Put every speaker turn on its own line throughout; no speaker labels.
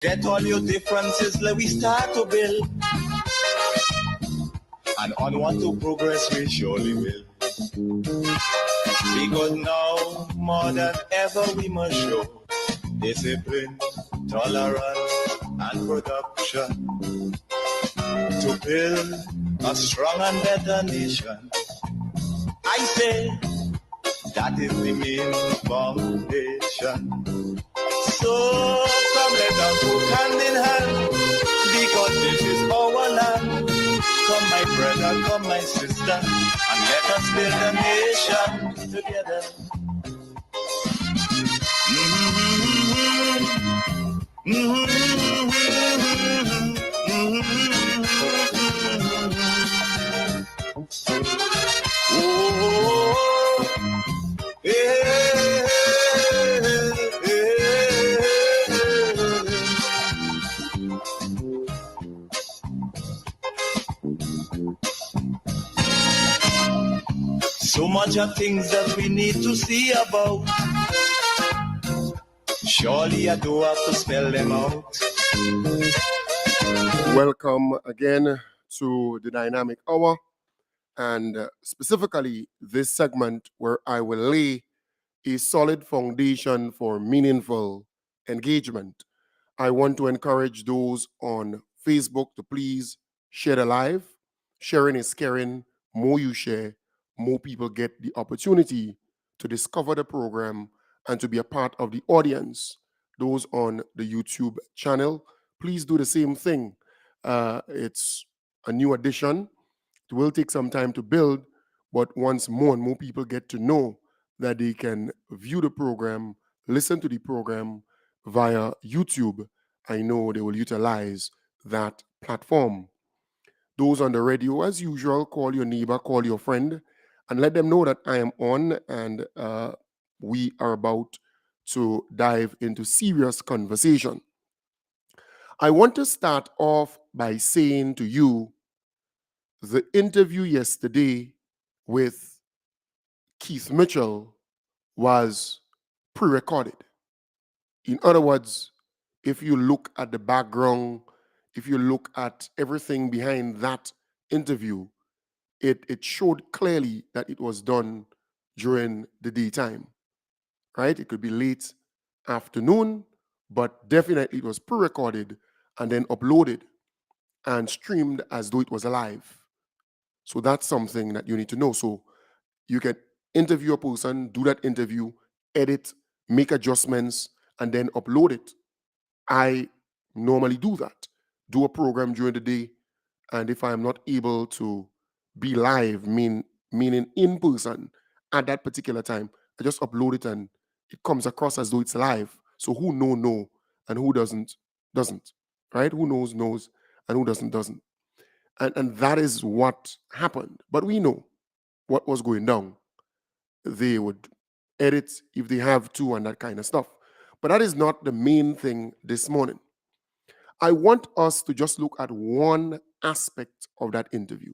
Get all your differences, let we start to build. And on what to progress we surely will. Because now, more than ever, we must show discipline, tolerance, and production to build a strong and better nation. I say that is the main foundation. So come let us work hand in hand, because this is our land. Come my brother, come my sister, and let us build a nation together. So much of things that we need to see about. Surely I do have to spell them out.
Welcome again to the Dynamic Hour, and specifically this segment where I will lay a solid foundation for meaningful engagement. I want to encourage those on Facebook to please share the live. Sharing is caring. More you share, more people get the opportunity to discover the program and to be a part of the audience. Those on the YouTube channel, please do the same thing. It's a new addition. It will take some time to build, but once more and more people get to know that they can view the program, listen to the program via YouTube, I know they will utilize that platform. Those on the radio, as usual, call your neighbor, call your friend, and let them know that I am on and we are about to dive into serious conversation. I want to start off by saying to you the interview yesterday with Keith Mitchell was pre-recorded. In other words, if you look at the background, if you look at everything behind that interview, it showed clearly that it was done during the daytime, right? It could be late afternoon, but definitely it was pre-recorded and then uploaded and streamed as though it was alive. So that's something that you need to know. So you can interview a person, do that interview, edit, make adjustments, and then upload it. I normally do that. Do a program during the day, and if I'm not able to be live, meaning in person at that particular time, I just upload it and it comes across as though it's live. So who know, and who doesn't, right? Who knows, and who doesn't. And that is what happened. But we know what was going down. They would edit if they have to and that kind of stuff. But that is not the main thing this morning. I want us to just look at one aspect of that interview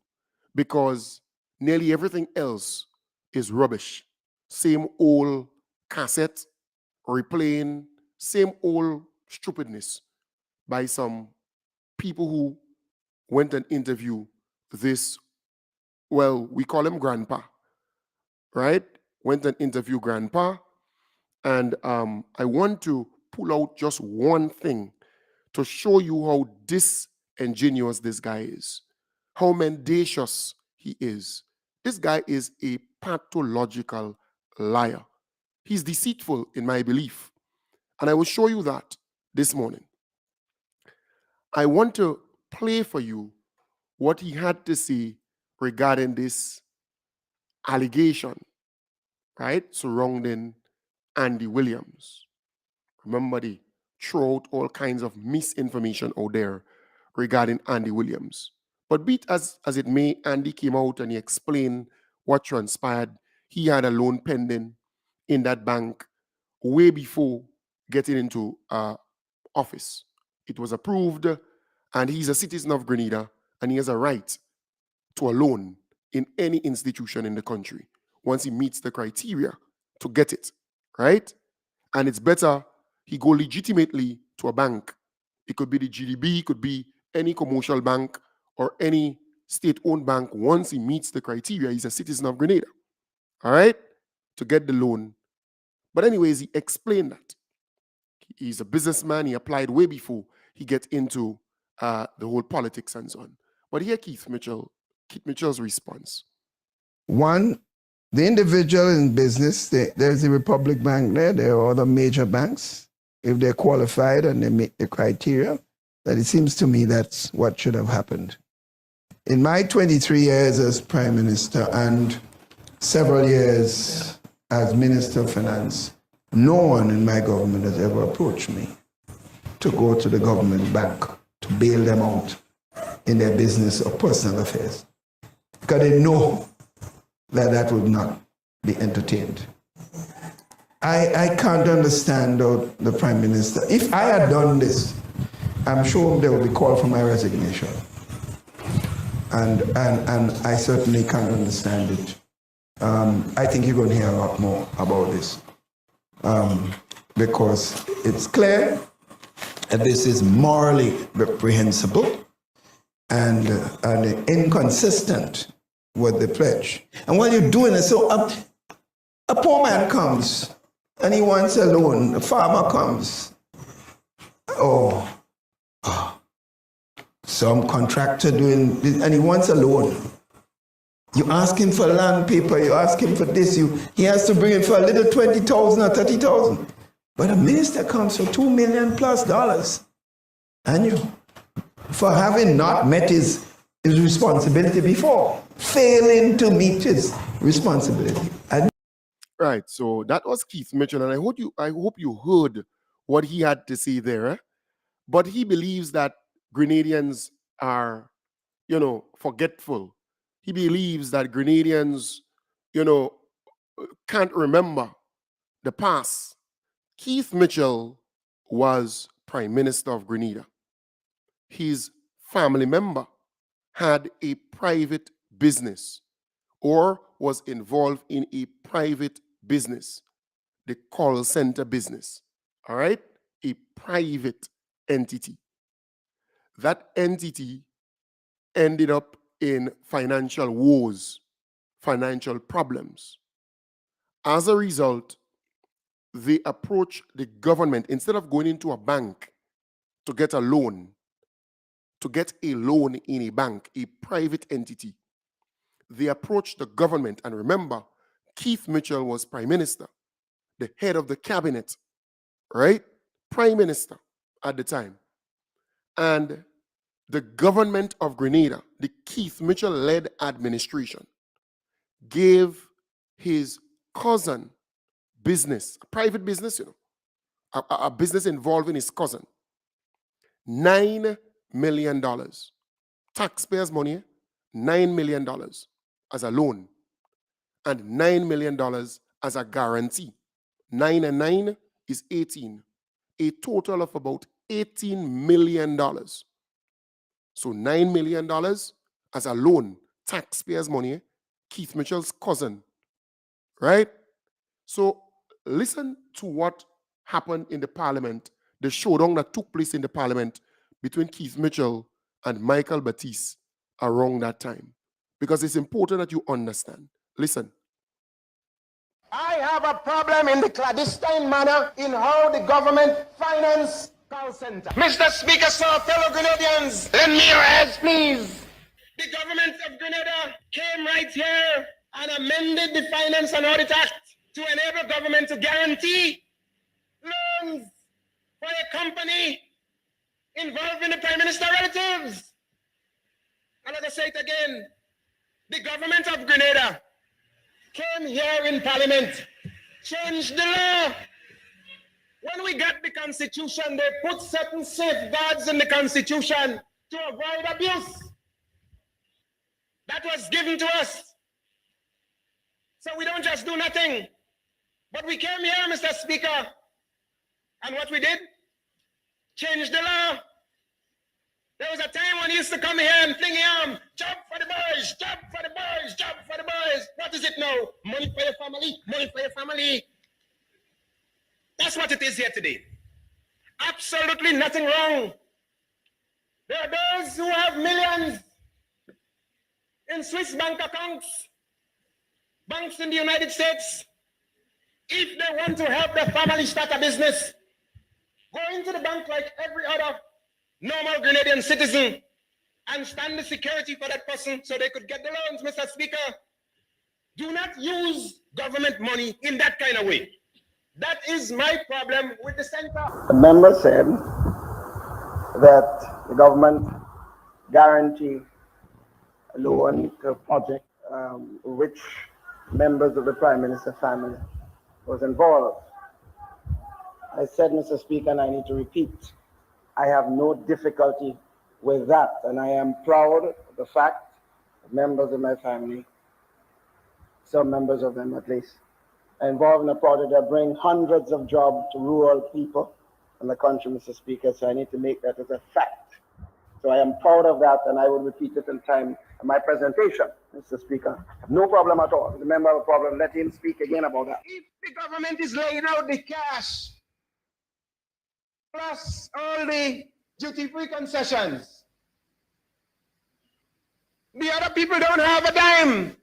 because nearly everything else is rubbish. Same old cassette, replaying, same old stupidness by some people who went and interviewed this, well, we call him grandpa, right? Went and interviewed grandpa. And I want to pull out just one thing to show you how disingenuous this guy is, how mendacious he is. This guy is a pathological liar. He's deceitful in my belief. And I will show you that this morning. I want to play for you what he had to say regarding this allegation, right, surrounding Andy Williams. Remember, they throw out all kinds of misinformation out there regarding Andy Williams. But be it as it may, Andy came out and he explained what transpired. He had a loan pending in that bank way before getting into office. It was approved, and he's a citizen of Grenada, and he has a right to a loan in any institution in the country once he meets the criteria to get it, right? And it's better he go legitimately to a bank It could be the GDB, it could be any commercial bank or any state-owned bank. Once he meets the criteria, he's a citizen of Grenada, all right, to get the loan. But anyways, he explained that. He's a businessman. He applied way before he get into the whole politics and so on. But here, Keith Mitchell's response.
One, the individual in business, there's the Republic Bank there are other major banks. If they're qualified and they meet the criteria, that it seems to me that's what should have happened. In my 23 years as Prime Minister and several years as Minister of Finance, no one in my government has ever approached me to go to the government bank to bail them out in their business or personal affairs, because they know that that would not be entertained. I can't understand the Prime Minister. If I had done this, I'm sure there would be call for my resignation. And I certainly can't understand it. I think you're going to hear a lot more about this. Because it's clear that this is morally reprehensible and inconsistent with the pledge. And while you're doing it, so a poor man comes and he wants a loan. A farmer comes. Some contractor doing this, and he wants a loan. You ask him for land paper, you ask him for this, he has to bring it for a little 20,000 or 30,000. But a minister comes for $2 million plus annual for having not met his responsibility before, failing to meet his responsibility.
Right, so that was Keith Mitchell, and I hope you heard what he had to say there. Eh? But he believes that Grenadians are, forgetful. He believes that Grenadians, can't remember the past. Keith Mitchell was Prime Minister of Grenada. His family member had a private business or was involved in a private business, the call center business, all right? A private entity. That entity ended up in financial woes, financial problems. As a result, they approached the government instead of going into a bank to get a loan, in a bank, a private entity. They approached the government, and remember, Keith Mitchell was Prime Minister, the head of the cabinet, right? Prime Minister at the time. And the government of Grenada, the Keith Mitchell-led administration, gave his cousin business, a private business, a business involving his cousin, $9 million. Taxpayers' money, $9 million as a loan, and $9 million as a guarantee. 9 and 9 is 18. A total of about $18 million. So $9 million as a loan, taxpayers' money, Keith Mitchell's cousin, right? So listen to what happened in the parliament, the showdown that took place in the parliament between Keith Mitchell and Michael Batiste around that time. Because it's important that you understand. Listen.
I have a problem in the clandestine manner in how the government finance call center. Mr. Speaker, sir, fellow Grenadians, lend me your heads, please. The government of Grenada came right here and amended the Finance and Audit Act to enable government to guarantee loans for a company involving the Prime Minister relatives. And let us say it again. The government of Grenada came here in Parliament, changed the law. When we got the Constitution, they put certain safeguards in the Constitution to avoid abuse. That was given to us. So we don't just do nothing. But we came here, Mr. Speaker, and what we did? Change the law. There was a time when he used to come here and fling him, job for the boys, job for the boys, job for the boys. What is it now? Money for your family, money for your family. That's what it is here today. Absolutely nothing wrong There are those who have millions in Swiss bank accounts, banks in the United States. If they want to help their family start a business, go into the bank like every other normal Grenadian citizen and stand the security for that person so they could get the loans, Mr. Speaker. Do not use government money in that kind of way. That is my problem with the center.
The member said that the government guarantee a loan to a project which members of the Prime Minister family was involved. I said, Mr. Speaker, and I need to repeat, I have no difficulty with that, and I am proud of the fact that members of my family, some members of them at least, are involved in a project that brings hundreds of jobs to rural people in the country, Mr. Speaker, so I need to make that as a fact. So I am proud of that, and I will repeat it in time in my presentation, Mr. Speaker. No problem at all. If the member have a problem, let him speak again about that.
If the government is laying out the cash, plus all the duty-free concessions, the other people don't have a dime.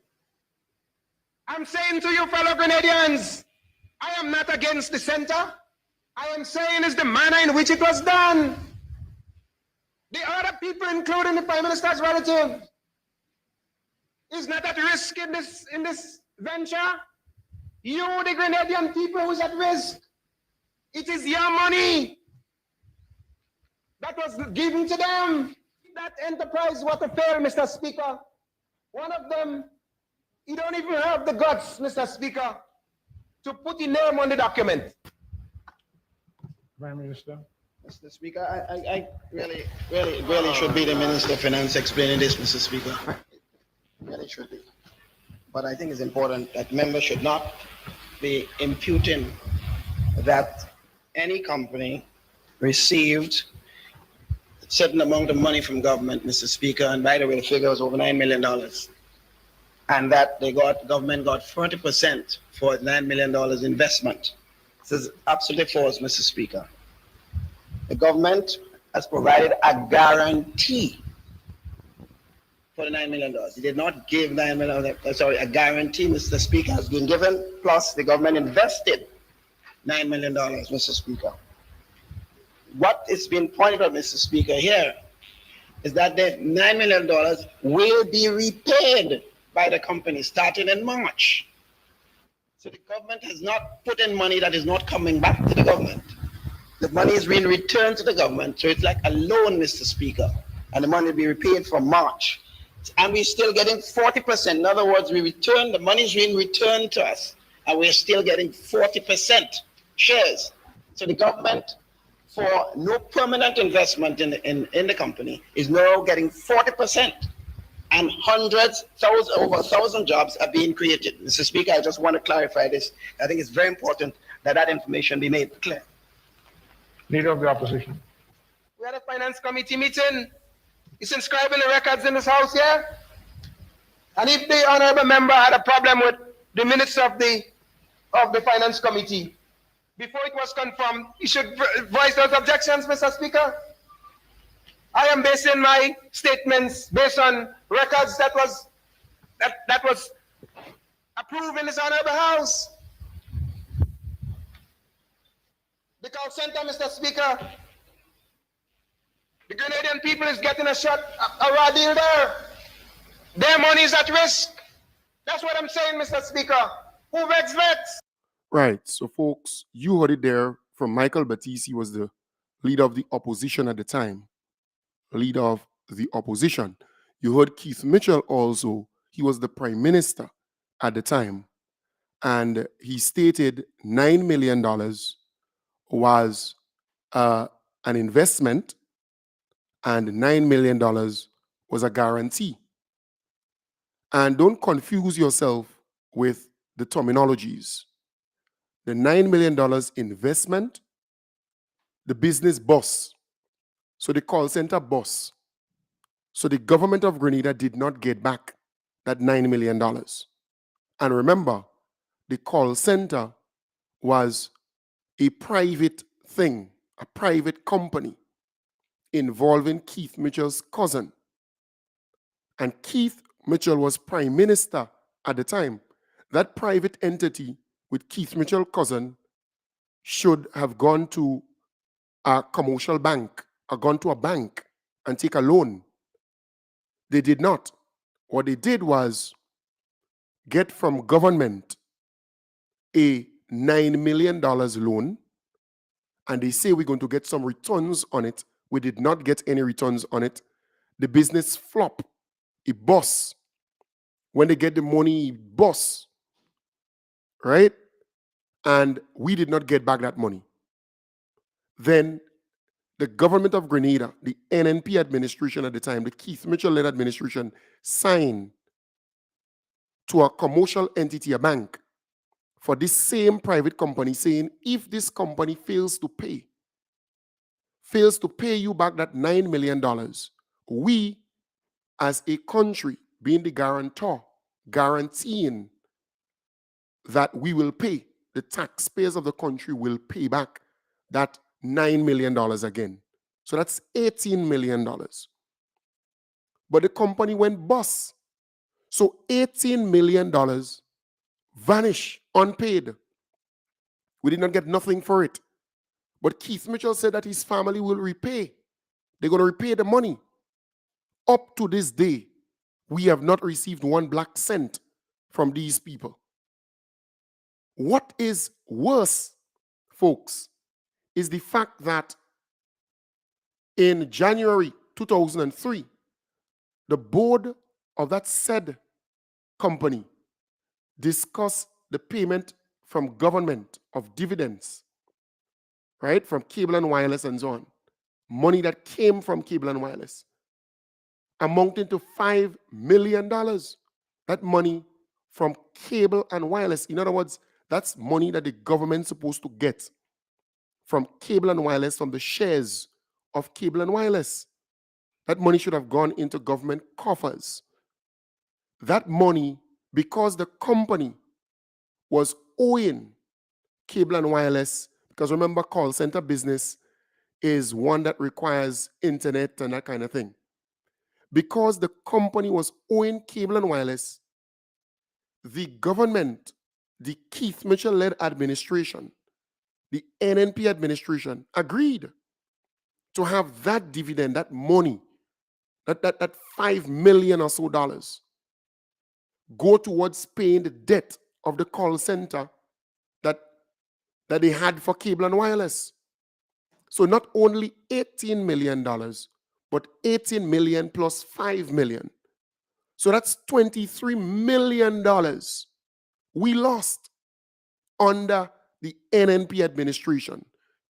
I'm saying to you, fellow Grenadians, I am not against the center. I am saying is the manner in which it was done. The other people, including the Prime Minister's relative, is not at risk in this venture. You, the Grenadian people, who is at risk. It is your money that was given to them. That enterprise was to fail, Mr. Speaker. One of them, he don't even have the guts, Mr. Speaker, to put the name on the document.
Prime Minister.
Mr. Speaker, I really should be the Minister of Finance explaining this, Mr. Speaker. Really should be. But I think it's important that members should not be imputing that any company received a certain amount of money from government, Mr. Speaker, and by the way, the figure was over $9 million, and that government got 40% for $9 million investment. This is absolutely false, Mr. Speaker. The government has provided a guarantee for the $9 million. It did not give $9 million, a guarantee, Mr. Speaker, has been given, plus the government invested $9 million, Mr. Speaker. What is being pointed out, Mr. Speaker, here is that the $9 million will be repaid by the company starting in March. So the government has not put in money that is not coming back to the government. The money is being returned to the government, so it's like a loan, Mr. Speaker, and the money will be repaid from March. And we're still getting 40%. In other words, the money is being returned to us, and we're still getting 40% shares. So the government, for no permanent investment in the company, is now getting 40%. And over 1,000 jobs are being created. Mr. Speaker, I just want to clarify this. I think it's very important that that information be made clear.
Leader of the Opposition.
We had a finance committee meeting. It's inscribed in the records in this house here. And if the honorable member had a problem with the minutes of the finance committee, before it was confirmed, he should voice those objections, Mr. Speaker. I am basing my statements based on records that was approved in this honorable house. The call center, Mr. Speaker, the Grenadian people is getting a raw deal there. Their money is at risk. That's what I'm saying, Mr. Speaker. Who vex?
Right. So, folks, you heard it there from Michael Batiste. He was the leader of the opposition at the time. Leader of the opposition. You heard Keith Mitchell also. He was the prime minister at the time. And he stated $9 million was an investment and $9 million was a guarantee. And don't confuse yourself with the terminologies. The $9 million investment, the business boss, so the call center boss. So the government of Grenada did not get back that $9 million. And remember, the call center was a private thing, a private company. involving Keith Mitchell's cousin. And Keith Mitchell was prime minister at the time. That private entity with Keith Mitchell's cousin should have gone to a commercial bank or gone to a bank and take a loan. They did not. What they did was get from government a $9 million loan, and they say we're going to get some returns on it. We did not get any returns on it. The business flop. It bust. When they get the money, it bust. Right? And we did not get back that money. Then the government of Grenada, the NNP administration at the time, the Keith Mitchell-led administration, signed to a commercial entity, a bank, for this same private company, saying if this company fails to pay you back that $9 million, we as a country, being the guarantor, guaranteeing that we will pay, the taxpayers of the country will pay back that $9 million again. So that's $18 million. But the company went bust. So $18 million vanished unpaid. We did not get nothing for it. But Keith Mitchell said that his family will repay. They're going to repay the money. Up to this day, we have not received one black cent from these people. What is worse, folks, is the fact that in January 2003, the board of that said company discussed the payment from government of dividends, right, from cable and wireless and so on, money that came from cable and wireless, amounting to $5 million. That money from cable and wireless, in other words, that's money that the government's supposed to get from cable and wireless, from the shares of cable and wireless. That money should have gone into government coffers. That money, because the company was owing cable and wireless, because remember, call center business is one that requires internet and that kind of thing. Because the company was owing cable and wireless, the government, the Keith Mitchell-led administration, the NNP administration agreed to have that dividend, that money, that $5 million or so go towards paying the debt of the call center that they had for cable and wireless. So not only $18 million, but 18 million plus 5 million. So that's $23 million we lost under the NNP administration.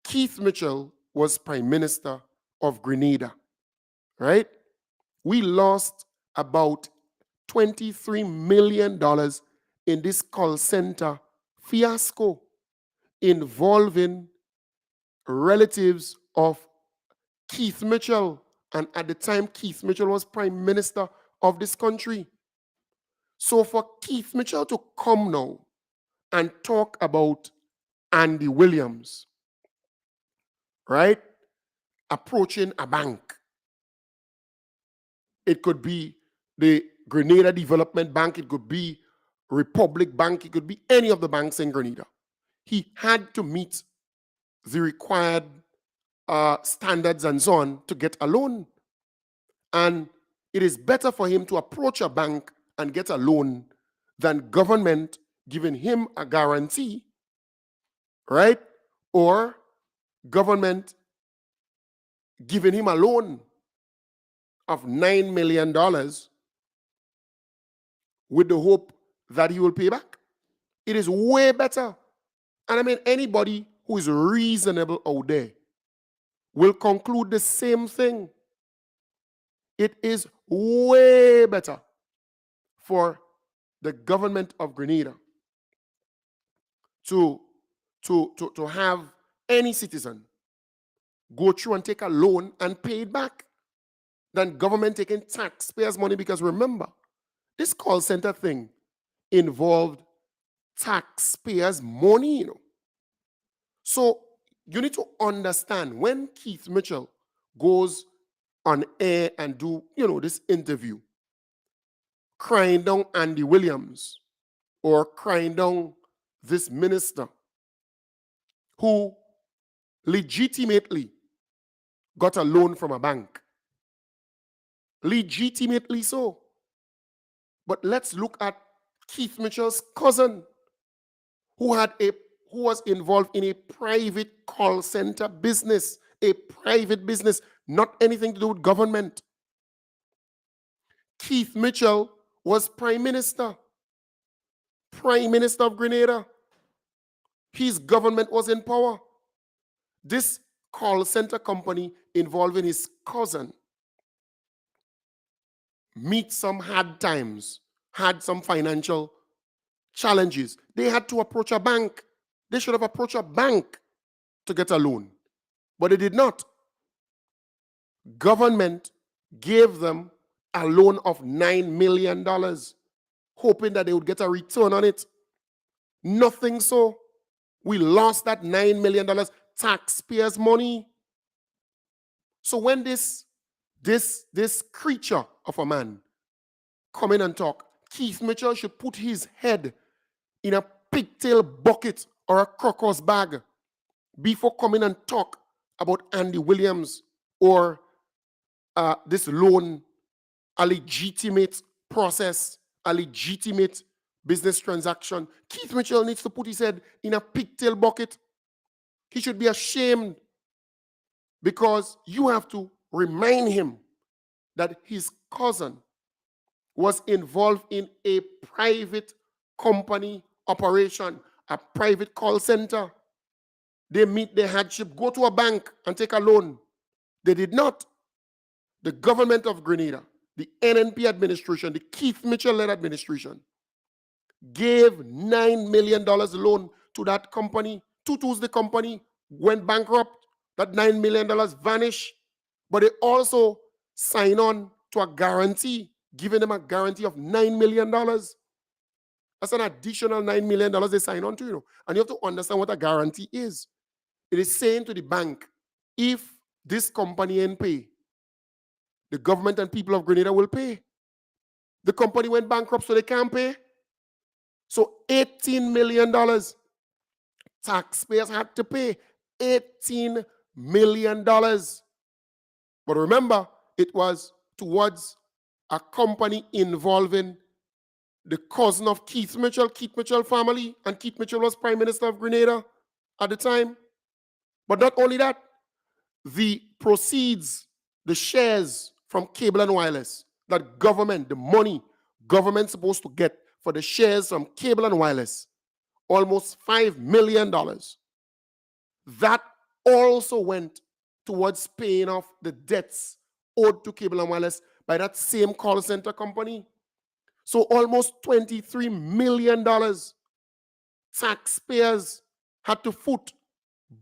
Keith Mitchell was Prime Minister of Grenada, right? We lost about $23 million in this call center fiasco involving relatives of Keith Mitchell. And at the time, Keith Mitchell was Prime Minister of this country. So for Keith Mitchell to come now and talk about Andy Williams, right, approaching a bank. It could be the Grenada Development Bank, it could be Republic Bank, it could be any of the banks in Grenada. He had to meet the required standards and so on to get a loan. And it is better for him to approach a bank and get a loan than government giving him a guarantee, right? Or government giving him a loan of $9 million with the hope that he will pay back. It is way better. And I mean, anybody who is reasonable out there will conclude the same thing. It is way better for the government of Grenada to have any citizen go through and take a loan and pay it back than government taking taxpayers' money. Because remember, this call center thing involved taxpayers' money, So you need to understand, when Keith Mitchell goes on air and do, this interview, crying down Andy Williams or crying down this minister who legitimately got a loan from a bank. Legitimately so. But let's look at Keith Mitchell's cousin, who was involved in a private call center business, a private business, not anything to do with government. Keith Mitchell was Prime Minister of Grenada. His government was in power. This call center company involving his cousin meet some hard times, had some financial challenges. They had to approach a bank. They should have approached a bank to get a loan, but they did not. Government gave them a loan of $9 million, hoping that they would get a return on it. Nothing so. We lost that $9 million taxpayers' money. So when this creature of a man come in and talk, Keith Mitchell should put his head in a pigtail bucket or a crocodile bag before coming and talk about Andy Williams or this loan, a legitimate process, a legitimate business transaction. Keith Mitchell needs to put his head in a pigtail bucket. He should be ashamed, because you have to remind him that his cousin was involved in a private company operation, a private call center. They meet their hardship, go to a bank and take a loan. They did not. The government of Grenada, the NNP administration, the Keith Mitchell-led administration, gave $9 million loan to that company. Tutu's the company went bankrupt. That $9 million vanished. But they also signed on to a guarantee, giving them a guarantee of $9 million. That's an additional $9 million they sign on to, And you have to understand what a guarantee is. It is saying to the bank, if this company ain't pay, the government and people of Grenada will pay. The company went bankrupt, so they can't pay. So $18 million taxpayers had to pay. $18 million. But remember, it was towards a company involving the cousin of Keith Mitchell family, and Keith Mitchell was Prime Minister of Grenada at the time. But not only that, the proceeds, the shares from Cable and Wireless, that government, the money government's supposed to get for the shares from Cable and Wireless, almost $5 million. That also went towards paying off the debts owed to Cable and Wireless by that same call center company. So almost $23 million taxpayers had to foot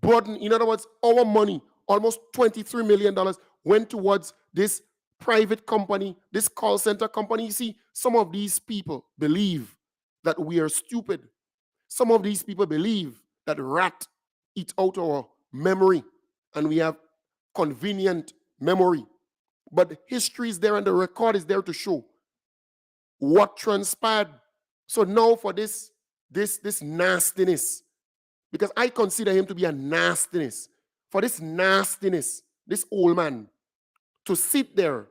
burden. In other words, our money, almost $23 million, went towards this private company, this call center company. You see, some of these people believe that we are stupid. Some of these people believe that rat eat out our memory and we have convenient memory. But history is there and the record is there to show what transpired. So now for this nastiness, because I consider him to be a nastiness, for this nastiness, this old man, to sit there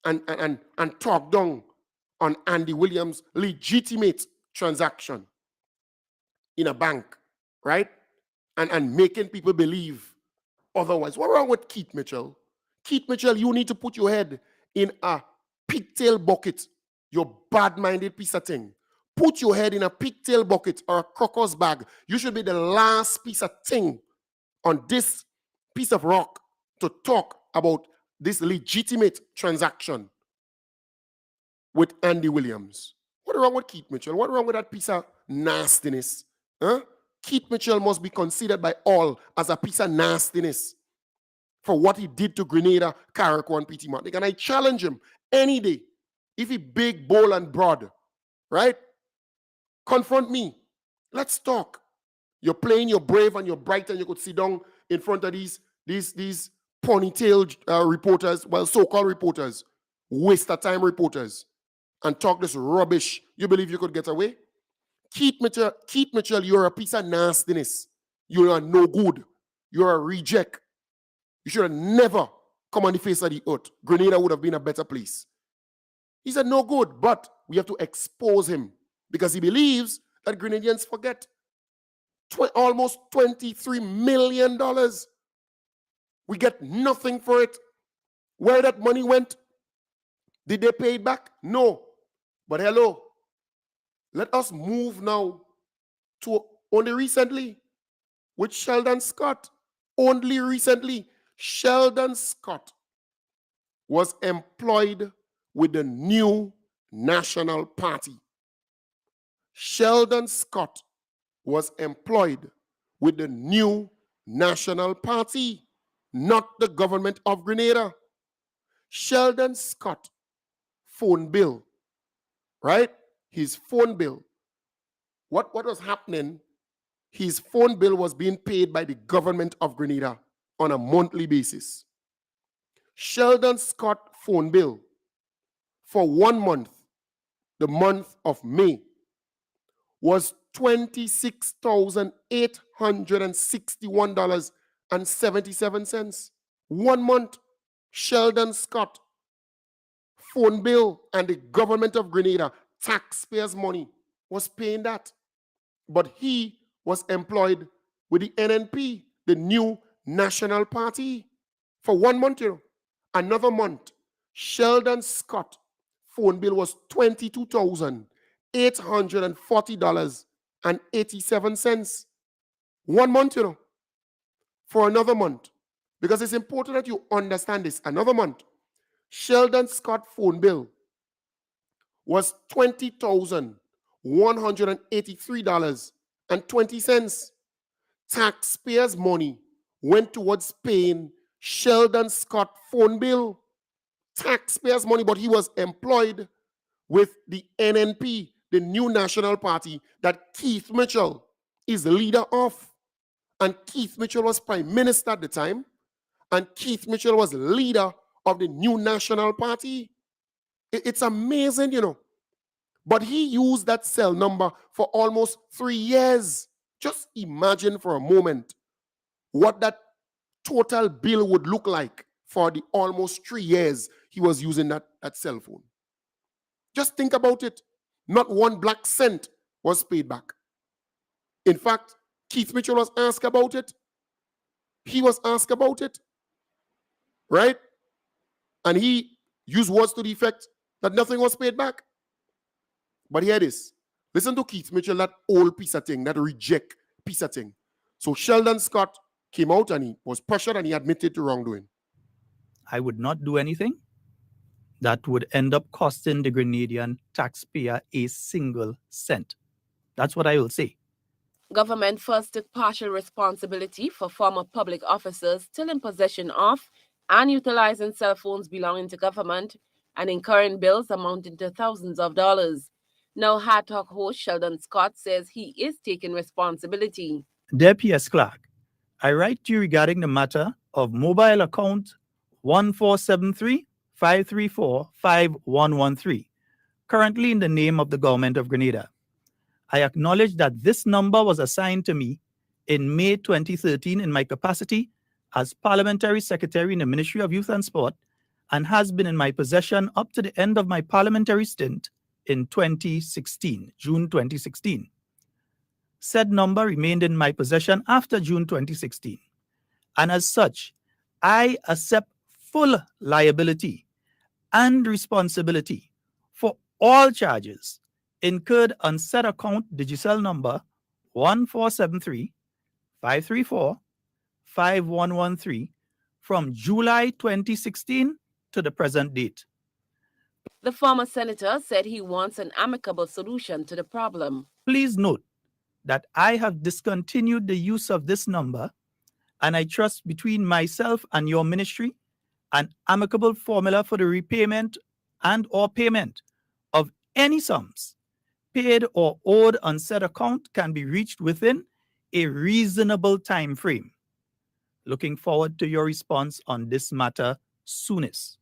and talk down on Andy Williams' legitimate transaction in a bank, right? And making people believe otherwise. What's wrong with Keith Mitchell? Keith Mitchell, you need to put your head in a pigtail bucket, you bad-minded piece of thing. Put your head in a pigtail bucket or a crocodile bag. You should be the last piece of thing on this piece of rock to talk about this legitimate transaction with Andy Williams. What's wrong with Keith Mitchell? What's wrong with that piece of nastiness? Huh? Keith Mitchell must be considered by all as a piece of nastiness for what he did to Grenada, Carriacou, and P.T. Martinique. And I challenge him any day, if he big, bold, and broad, right? Confront me. Let's talk. You're playing, you're brave, and you're bright, and you could sit down in front of these ponytail reporters, well, so-called reporters, waste of time reporters, and talk this rubbish, you believe you could get away? Keith Mitchell, you're a piece of nastiness. You are no good. You're a reject. You should have never come on the face of the earth. Grenada would have been a better place. He said no good, but we have to expose him because he believes that Grenadians forget. Almost $23 million. We get nothing for it. Where that money went? Did they pay it back? No. But hello, let us move now to only recently with Sheldon Scott. Only recently, Sheldon Scott was employed with the new National Party. Sheldon Scott was employed with the new National Party, not the government of Grenada. Sheldon Scott phone bill, right? His phone bill. What was happening? His phone bill was being paid by the government of Grenada on a monthly basis. Sheldon Scott phone bill for 1 month, the month of May, was $26,861.77. 1 month, Sheldon Scott phone bill, and the government of Grenada, taxpayers' money, was paying that. But he was employed with the NNP, the new National Party, for 1 month. Another month, Sheldon Scott phone bill was $22,840.87. 1 month, for another month. Because it's important that you understand this. Another month, Sheldon Scott phone bill was $20,183.20. Taxpayers' money went towards paying Sheldon Scott phone bill. Taxpayers' money, but he was employed with the NNP, the new National Party that Keith Mitchell is the leader of. And Keith Mitchell was Prime Minister at the time, and Keith Mitchell was leader of the new National Party. It's amazing, But he used that cell number for almost 3 years. Just imagine for a moment what that total bill would look like for the almost 3 years he was using that cell phone. Just think about it. Not one black cent was paid back. In fact, Keith Mitchell was asked about it. He was asked about it, right? And he used words to the effect that nothing was paid back. But here it is. Listen to Keith Mitchell, that old piece of thing, that reject piece of thing. So Sheldon Scott came out and he was pressured and he admitted to wrongdoing.
I would not do anything that would end up costing the Grenadian taxpayer a single cent. That's what I will say.
Government first took partial responsibility for former public officers still in possession of and utilizing cell phones belonging to government and incurring bills amounting to thousands of dollars. Now, Hard Talk host Sheldon Scott says he is taking responsibility.
Dear P.S. Clark, I write to you regarding the matter of mobile account 1473-534-5113, currently in the name of the government of Grenada. I acknowledge that this number was assigned to me in May 2013 in my capacity as Parliamentary Secretary in the Ministry of Youth and Sport and has been in my possession up to the end of my parliamentary stint in 2016, June 2016. Said number remained in my possession after June 2016. And as such, I accept full liability and responsibility for all charges incurred on said account Digicel number 1473-534-5113 from July 2016 to the present date.
The former senator said he wants an amicable solution to the problem.
Please note that I have discontinued the use of this number, and I trust between myself and your ministry, an amicable formula for the repayment and or payment of any sums paid or owed on said account can be reached within a reasonable time frame. Looking forward to your response on this matter soonest.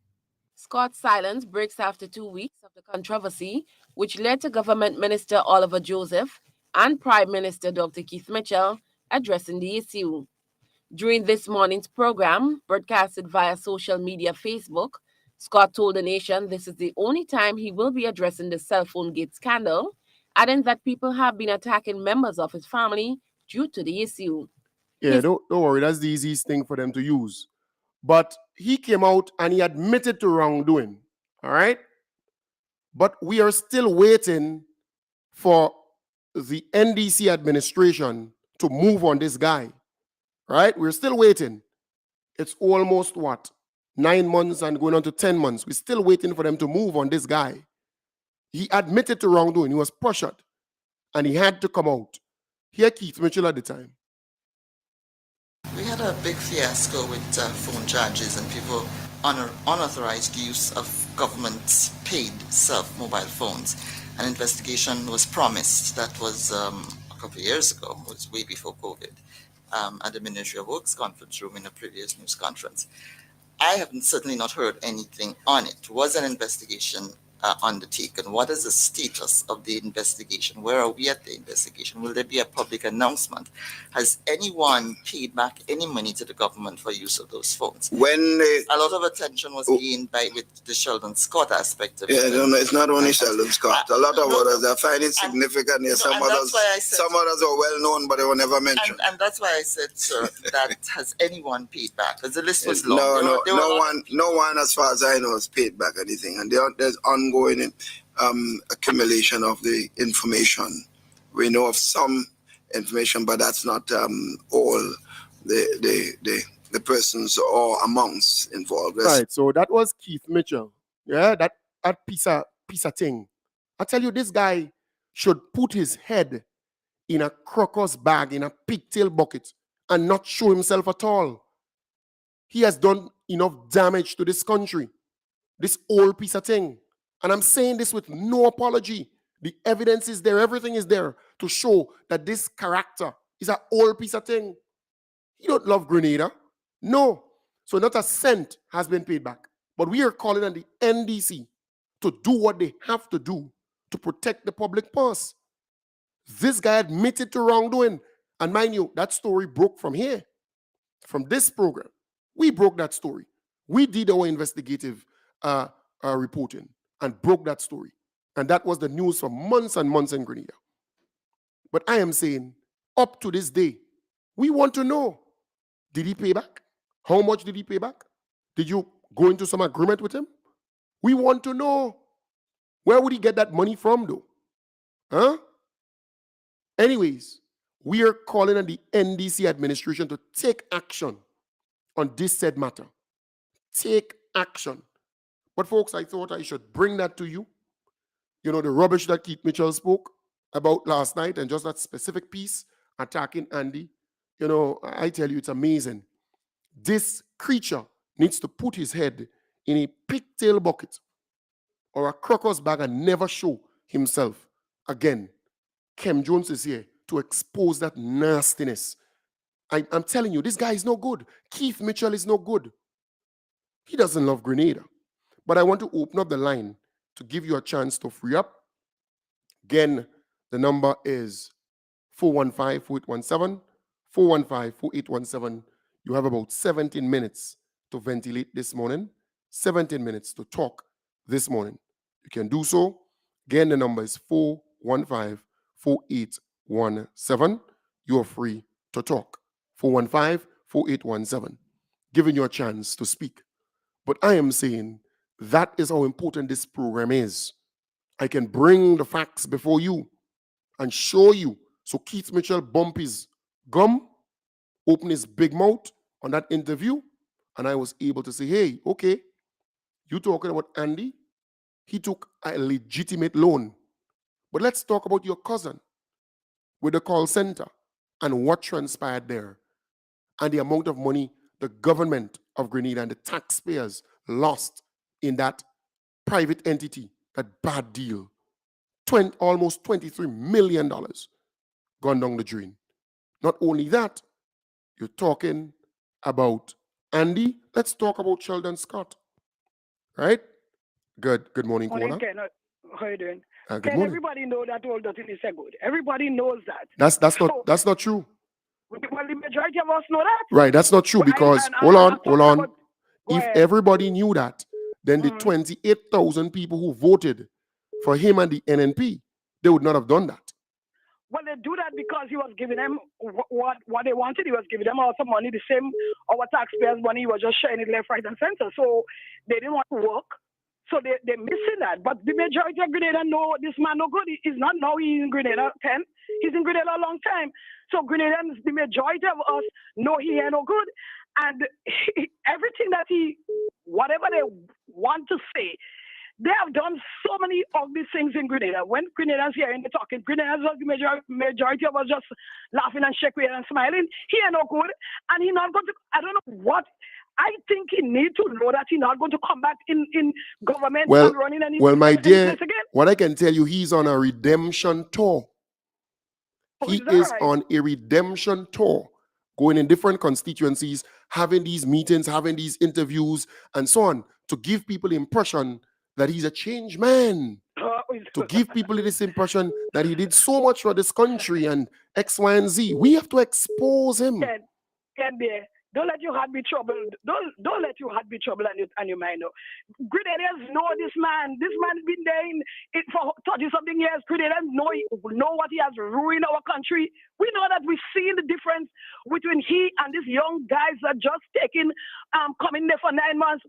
Scott's silence breaks after 2 weeks of the controversy, which led to Government Minister Oliver Joseph and Prime Minister Dr. Keith Mitchell addressing the issue. During this morning's program, broadcasted via social media Facebook, Scott told the nation this is the only time he will be addressing the cell phone gate scandal, adding that people have been attacking members of his family due to the issue.
Yeah, don't worry. That's the easiest thing for them to use. But he came out and he admitted to wrongdoing. All right? But we are still waiting for the NDC administration to move on this guy. Right? We're still waiting. It's almost 9 months and going on to 10 months. We're still waiting for them to move on this guy. He admitted to wrongdoing. He was pressured. And he had to come out. Here, Keith Mitchell at the time.
We had a big fiasco with phone charges and people unauthorized use of government's paid mobile phones. An investigation was promised. That was a couple of years ago. It was way before COVID at the Ministry of Works conference room in a previous news conference. I have certainly not heard anything on it. Was an investigation undertaken? What is the status of the investigation? Where are we at the investigation? Will there be a public announcement? Has anyone paid back any money to the government for use of those phones? A lot of attention was gained with the Sheldon Scott aspect of it.
No, it's not only Sheldon Scott. A lot of others are finding significant. Some others are well known, but they were never mentioned.
And that's why I said, sir, that has anyone paid back? Because the list was long.
No one, as far as I know, has paid back anything, and there's ongoing accumulation of the information. We know of some information, but that's not all the persons or amounts involved.
Right. So that was Keith Mitchell. Yeah, that piece of thing. I tell you, this guy should put his head in a crocus bag, in a pigtail bucket, and not show himself at all. He has done enough damage to this country. This old piece of thing. And I'm saying this with no apology. The evidence is there. Everything is there to show that this character is an old piece of thing. He don't love Grenada. No. So not a cent has been paid back. But we are calling on the NDC to do what they have to do to protect the public purse. This guy admitted to wrongdoing. And mind you, that story broke from here, from this program. We broke that story. We did our investigative reporting and broke that story. And that was the news for months and months in Grenada. But I am saying, up to this day, we want to know, did he pay back? How much did he pay back? Did you go into some agreement with him? We want to know. Where would he get that money from, though? Huh? Anyways, we are calling on the NDC administration to take action on this said matter. Take action. But folks, I thought I should bring that to you. You know, the rubbish that Keith Mitchell spoke about last night and just that specific piece attacking Andy. You know, I tell you, it's amazing. This creature needs to put his head in a pigtail bucket or a crocus bag and never show himself again. Kem Jones is here to expose that nastiness. I'm telling you, this guy is no good. Keith Mitchell is no good. He doesn't love Grenada. But I want to open up the line to give you a chance to free up. Again, the number is 415-4817, 415-4817. You have about 17 minutes to ventilate this morning, 17 minutes to talk this morning. You can do so. Again, the number is 415-4817. You're free to talk. 415-4817. Giving you a chance to speak. But I am saying that is how important this program is. I can bring the facts before you and show you. So Keith Mitchell bump his gum, open his big mouth on that interview, and I was able to say, hey, okay, you talking about Andy? He took a legitimate loan. But let's talk about your cousin with the call center and what transpired there and the amount of money the government of Grenada and the taxpayers lost in that private entity, that bad deal. Almost $23 million gone down the drain. Not only that, you're talking about Andy, let's talk about Sheldon Scott. Right? Good morning,
Morning,
caller.
Ken. How you doing?
Good
Ken,
morning.
everybody know that all that is good. Everybody knows that.
That's not true.
Well, the majority of us know that.
Right, that's not true
Well,
because
I'm
hold
talking
on.
about- go
If
ahead.
everybody knew that, then the 28,000 people who voted for him and the NNP, they would not have done that.
Well, they do that because he was giving them what they wanted. He was giving them all some money, the same our taxpayers' money. He was just sharing it left, right, and center. So they didn't want to work. So they're missing that. But the majority of Grenada know this man no good. He's not now he's in Grenada 10. He's in Grenada a long time. So Grenadians, the majority of us know he ain't no good. And everything that whatever they want to say, they have done so many ugly things in Grenada. When Grenadians here and they're talking, Grenadians, the majority of us just laughing and shaking and smiling. He ain't no good. And he's not going to, I don't know what. I think he needs to know that he's not going to come back in government and running any
my dear,
place again.
what I can tell you, he's on a redemption tour. He is
right?
on a redemption tour, going in different constituencies, having these meetings, having these interviews, and so on, to give people the impression that he's a changed man. To give people this impression that he did so much for this country and X, Y, and Z. We have to expose him.
Can be. Don't let your heart be troubled. Don't let your heart be troubled and your mind. No. Grenadians know this man. This man's been there for 30-something years. Grenadians know what he has ruined our country. We know that we've seen the difference between he and these young guys that just coming there for 9 months.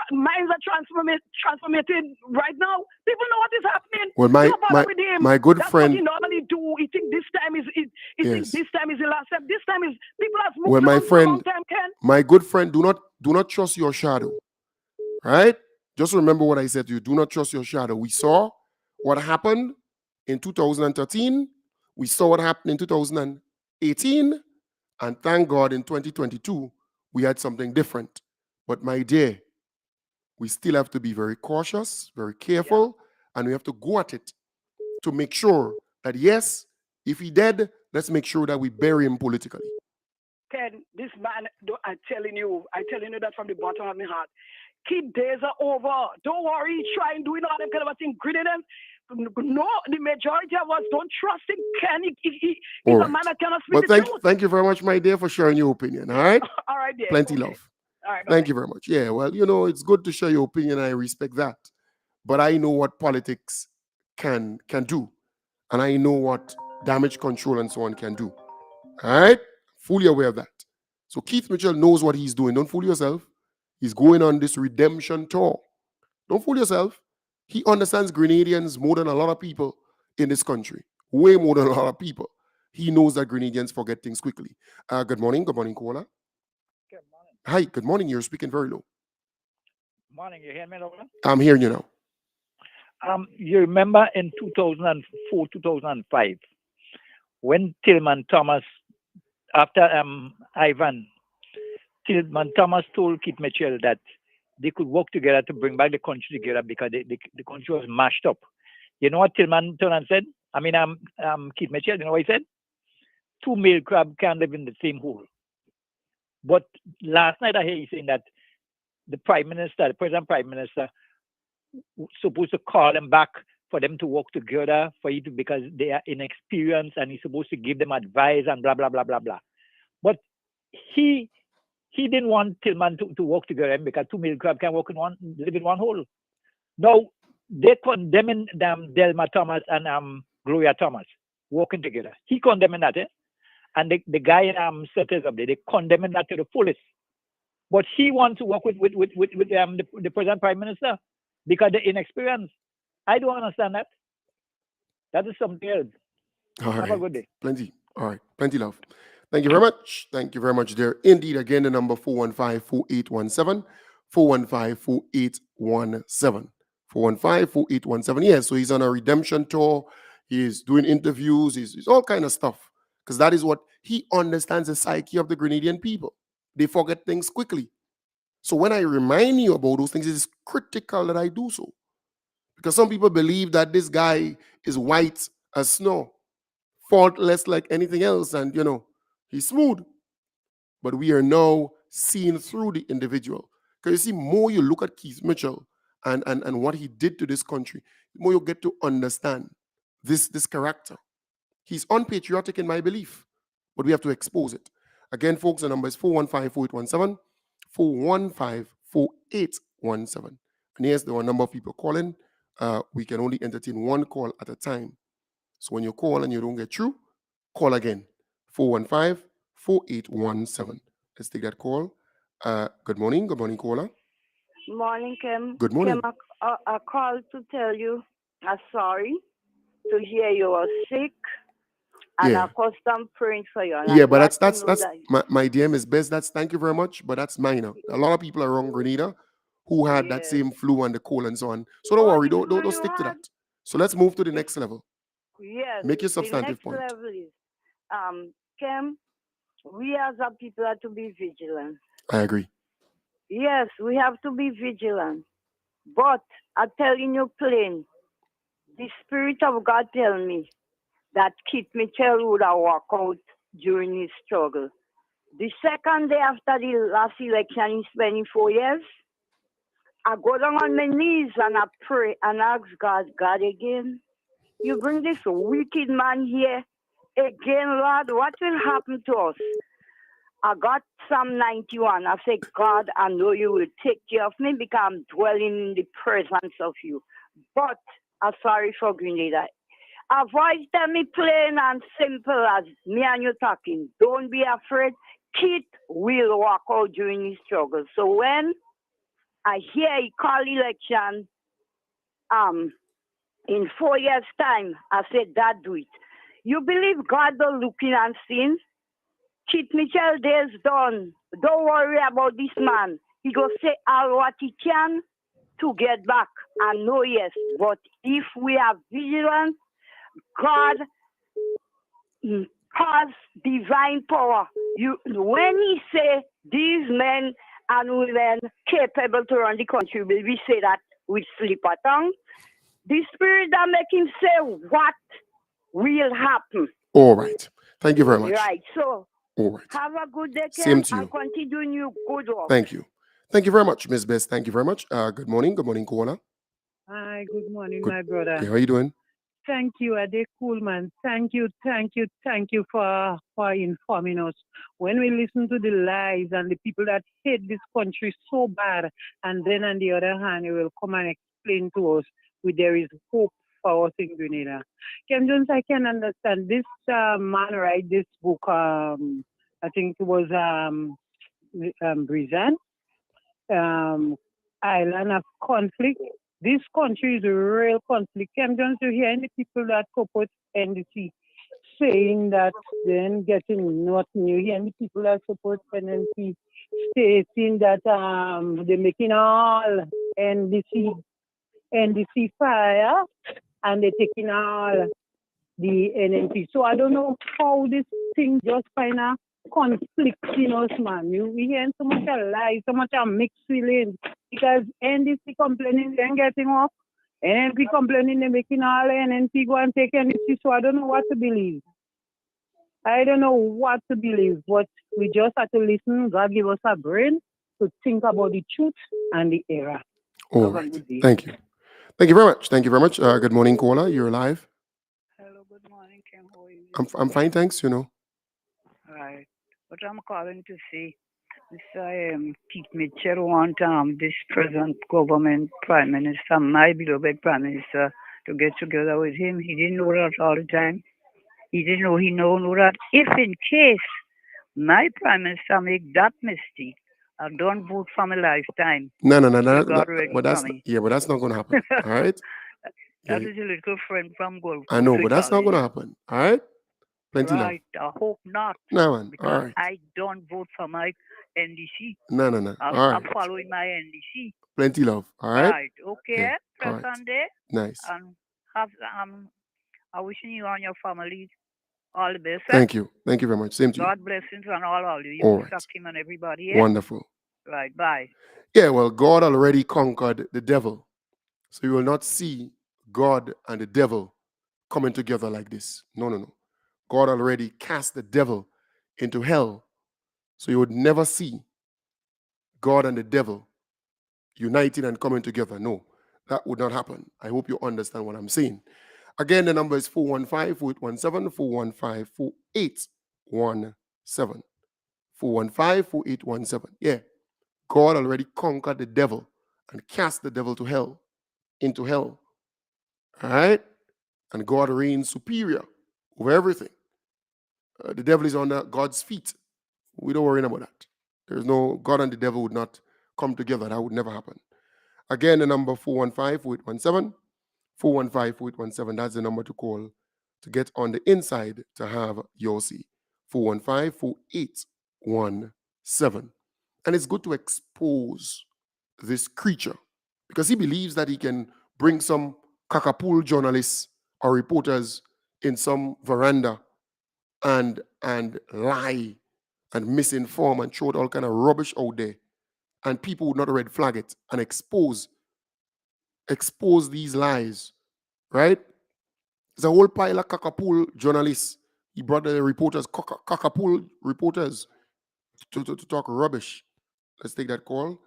Minds are transformated right now. People know what is happening.
Well, my good
That's
friend.
what he normally do. He think this time is this time is the last step. This time is people have moved
Well, my
on for a
friend,
long time, Ken.
my good friend, do not trust your shadow. Right? Just remember what I said to you. Do not trust your shadow. We saw what happened in 2013. We saw what happened in 2018. And thank God in 2022, we had something different. But my dear, we still have to be very cautious, very careful, and we have to go at it to make sure that, yes, if he dead, let's make sure that we bury him politically.
Ken, this man, I'm telling you that from the bottom of my heart. Kid days are over. Don't worry, try and doing all them kind of thing. Grenadians, no, the majority of us don't trust him. Ken, he's a man that cannot speak the truth.
Thank you very much, my dear, for sharing your opinion. All right?
All right, dear.
Plenty love.
All right,
thank you very much. Yeah, well, it's good to share your opinion. I respect that. But I know what politics can do. And I know what damage control and so on can do. All right? Fully aware of that. So Keith Mitchell knows what he's doing. Don't fool yourself. He's going on this redemption tour. Don't fool yourself. He understands Grenadians more than a lot of people in this country. Way more than a lot of people. He knows that Grenadians forget things quickly. Good morning. Good morning, Kola.
Good morning.
Hi, good morning. You're speaking very low.
Morning, you hear me, Lola?
I'm hearing you now.
You remember in 2004, 2005, when Tillman Thomas, after Ivan, Tillman Thomas told Keith Mitchell that they could work together to bring back the country together because the country was mashed up. You know what Tillman turned and said? Keith Mitchell, you know what he said? 2 male crabs can't live in the same hole. But last night I hear you saying that the present prime minister, supposed to call them back for them to work together because they are inexperienced, and he's supposed to give them advice and blah blah blah blah blah. But he didn't want Tillman to work together because 2 male crabs can live in one hole. Now they're condemning Delma Thomas and Gloria Thomas working together. He condemning that, and the guy setters up there, they condemning that to the fullest. But he wants to work with the present prime minister because they're inexperienced. I don't understand that. That is something else.
All right.
Have a good day.
Plenty. All right. Plenty love. Thank you very much. Thank you very much there. Indeed, again, the number 415-4817. 415-4817. 415-4817. Yeah, so he's on a redemption tour. He's doing interviews. He's all kind of stuff. Because that is what he understands, the psyche of the Grenadian people. They forget things quickly. So when I remind you about those things, it's critical that I do so. Because some people believe that this guy is white as snow, faultless like anything else, and, he's smooth. but we are now seeing through the individual. Because you see, more you look at Keith Mitchell and what he did to this country, the more you get to understand this character. He's unpatriotic in my belief, but we have to expose it. Again, folks, the number is 415-4817, 415-4817. And yes, there were a number of people calling. We can only entertain one call at a time. So when you call and you don't get through, call again, 415-4817. Let's take that call. Good morning, caller.
Morning, Kim.
Good morning.
Kim, I called to tell you I'm sorry to hear you were sick, and
Yeah.
of course I'm praying for you. And
Yeah,
I'm
but
glad
that's
to know that-
my dear Miss Bess. That's thank you very much, but that's minor. A lot of people around Grenada who had that
Yes.
same flu and the cold and so on. So don't worry, don't
you
stick to
had-
that. So let's move to the next level.
Yes.
Make your
The
substantive
next
point.
level is, Kim, we as a people have to be vigilant.
I agree.
Yes, we have to be vigilant. But I'm telling you plain, the Spirit of God tell me that Keith Mitchell would have walked out during his struggle. The second day after the last election in 24 years, I go down on my knees and I pray and ask God again, you bring this wicked man here again, Lord, what will happen to us? I got Psalm 91. I say, God, I know you will take care of me because I'm dwelling in the presence of you. But I'm sorry for Grenada. A voice tell me plain and simple as me and you talking. Don't be afraid. Keith will walk out during his struggle. So when I hear he call election in 4 years' time, I said, Dad, do it. You believe God will looking and seeing? Keith Mitchell days done. Don't worry about this man. He go say all what he can to get back. I know, yes. But if we are vigilant, God has divine power. When he say these men and women capable to run the country, will we say that with slipper tongue? The Spirit that make him say what will happen.
All right. Thank you very much.
Right. So
all right.
Have a good day,
Same
Ken.
to you.
I'll continue you good work.
Thank you. Thank you very much, Ms. Bess. Thank you very much. Good morning. Good morning, caller.
Hi, good morning,
Good-
my brother.
Hey, how you doing?
Thank you, Ade Coolman. Thank you for informing us. When we listen to the lies and the people that hate this country so bad, and then on the other hand, you will come and explain to us there is hope for us in Grenada. Ken Jones, I can understand this man write this book. I think it was Brizan, Island of Conflict. This country is a real conflict. Ken Jones, you hear any people that support NDC saying that then getting nothing. You hear any people that support NNP stating that they're making all NDC fire and they're taking all the NNP. So I don't know how this thing just kind of conflicts in us, man. We hear so much a lie, so much a mixed feelings. Because NDC complaining they ain't getting off, NNP complaining they're making all NNP go and take NDC. So I don't know what to believe. But we just have to listen. God give us a brain to think about the truth and the error.
All right. Thank you. Thank you very much. Thank you very much. Good morning, caller. You're live.
Hello, good morning, Kim. How are you?
I'm fine, thanks.
Right. But I'm calling to say this Keith Mitchell want this present government Prime Minister, my beloved Prime Minister, to get together with him. He didn't know that all the time. He didn't know that if in case my Prime Minister make that mistake, I don't vote for my lifetime.
No.
But
that's not going to happen. All right.
That is a little friend from Gulf.
I know, but that's not going to happen. All right. Plenty love.
Right, I hope not.
No, man.
Because
All right.
I don't vote for my NDC.
No. All right.
I'm following my NDC.
Plenty love. All right.
Right, okay.
Yeah.
Press
All right.
on there.
Nice.
And I'm wishing you and your family all the best.
Thank you. Thank you very much. Same to you.
God blessings on all of you.
All
You,
right.
Mr. Kim, and everybody. Yeah?
Wonderful.
Right, bye.
Yeah, well, God already conquered the devil. So you will not see God and the devil coming together like this. No. God already cast the devil into hell So you would never see God and the devil uniting and coming together. No, that would not happen. I hope you understand what I'm saying. Again, the number is 415-4817, 415-4817. 415-4817. Yeah, God already conquered the devil and cast the devil to hell, into hell. All right? And God reigns superior over everything. The devil is under God's feet. We don't worry about that. There's no, God and the devil would not come together. That would never happen. Again, the number 415-4817, 415-4817. That's the number to call to get on the inside to have your say. 415-4817. And it's good to expose this creature because he believes that he can bring some cackapool journalists or reporters in some veranda and lie and misinform and throw all kind of rubbish out there, and people would not red flag it and expose these lies, right? There's a whole pile of cackapool journalists. He brought the reporters, cackapool reporters, to talk rubbish. Let's take that call.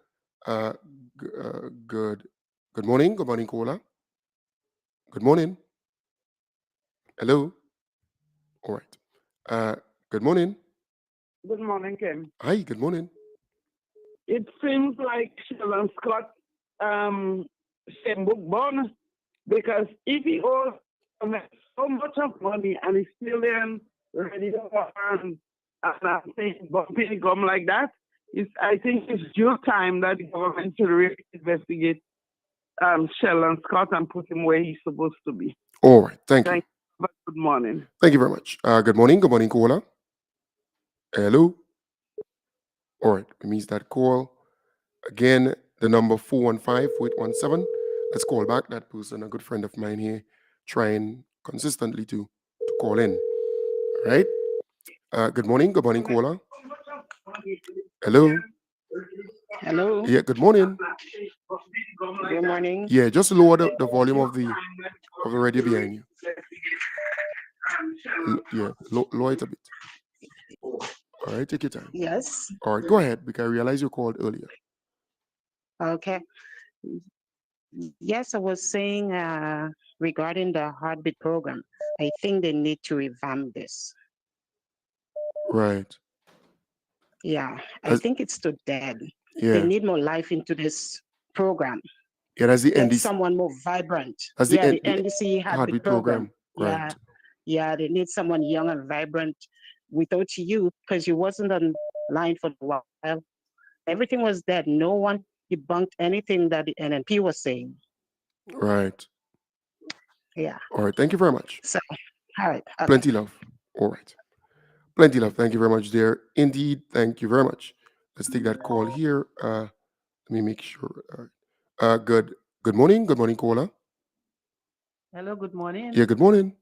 Good morning. Good morning, caller. Good morning. Hello. All right. Good morning.
Good morning, Ken.
Hi, good morning.
It seems like Sheldon Scott said book born because if he owes so much of money and he's still there ready to earn and saying bumping gum like that, I think it's due time that the government should really investigate Sheldon Scott and put him where he's supposed to be.
All right, thank you.
Good morning.
Thank you very much. Good morning, caller. Hello. All right, we missed that call. Again, the number 415-4817. Let's call back that person, a good friend of mine here, trying consistently to call in. All right. Good morning, caller. Hello.
Hello.
Yeah, good morning.
Good morning.
Yeah, just lower the volume of the radio behind you. Lower it a bit. All right, take your time.
Yes.
All right, go ahead, because I realized you called earlier.
Okay. Yes, I was saying regarding the heartbeat program, I think they need to revamp this.
Right.
Yeah, I think it's too dead.
Yeah.
They need more life into this program.
Yeah, that's the
Get
NDC.
someone more vibrant.
That's
the
the
NDC heartbeat program.
Right.
Yeah, they need someone young and vibrant. Without you, because you wasn't online for a while, everything was dead. No one debunked anything that the NNP was saying.
Right.
Yeah.
All right. Thank you very much.
So, all right. Okay.
Plenty love. All right. Plenty love. Thank you very much, dear. Indeed. Thank you very much. Let's take that call here. Let me make sure. Good morning. Good morning, caller.
Hello. Good morning.
Yeah. Good morning.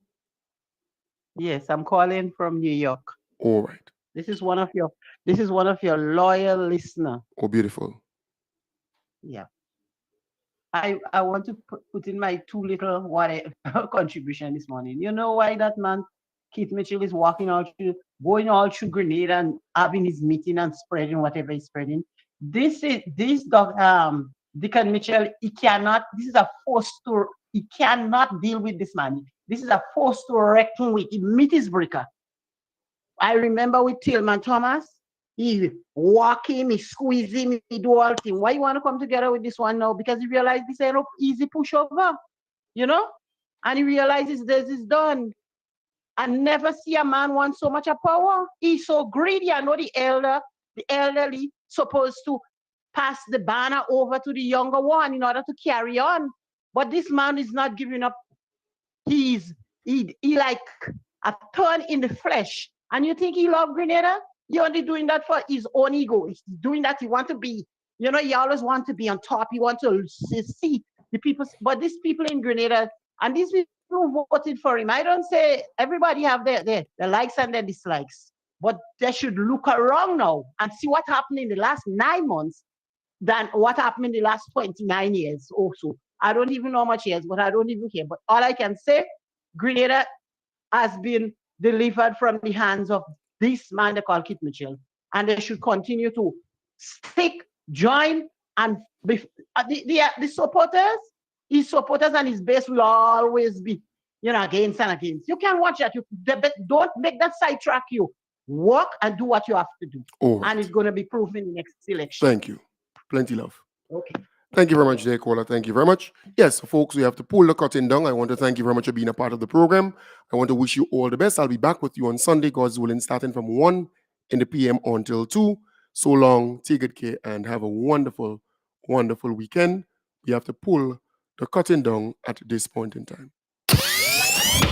Yes, I'm calling from New York.
All right.
This is one of your loyal listener.
Oh, beautiful.
Yeah. I want to put in my two little contribution this morning. You know why that man Keith Mitchell is going all through Grenada and having his meeting and spreading whatever he's spreading? Deacon Mitchell, he cannot. This is a force to. He cannot deal with this man. This is a force to reckon with. He meet his breaker. I remember with Tillman Thomas, he walk him, he squeeze him, he do all things. Why you want to come together with this one now? Because he realized this ain't no easy pushover, and he realizes this is done. I never see a man want so much of power. He's so greedy. I know the elderly supposed to pass the banner over to the younger one in order to carry on. But this man is not giving up. He like a thorn in the flesh. And you think he loves Grenada? He only doing that for his own ego. He's doing that. He want to be, he always want to be on top. He want to see the people. But these people in Grenada, and these people who voted for him, I don't say everybody have their likes and their dislikes. But they should look around now and see what happened in the last 9 months than what happened in the last 29 years also. I don't even know how much years, but I don't even care. But all I can say, Grenada has been delivered from the hands of this man they call Keith Mitchell. and they should continue to stick, join, and the supporters, his supporters and his base will always be, against and against. You can watch that. Don't make that sidetrack you. Work and do what you have to do.
All right.
And it's going to be proven in the next election.
Thank you. Plenty love.
Okay.
Thank you very much, dear caller. Thank you very much. Yes, folks, we have to pull the curtain down. I want to thank you very much for being a part of the program. I want to wish you all the best. I'll be back with you on Sunday, God's willing, starting from 1 in the p.m. until 2. So long, take good care, and have a wonderful, wonderful weekend. We have to pull the curtain down at this point in time.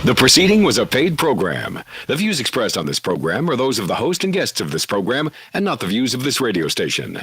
The proceeding was a paid program. The views expressed on this program are those of the host and guests of this program and not the views of this radio station.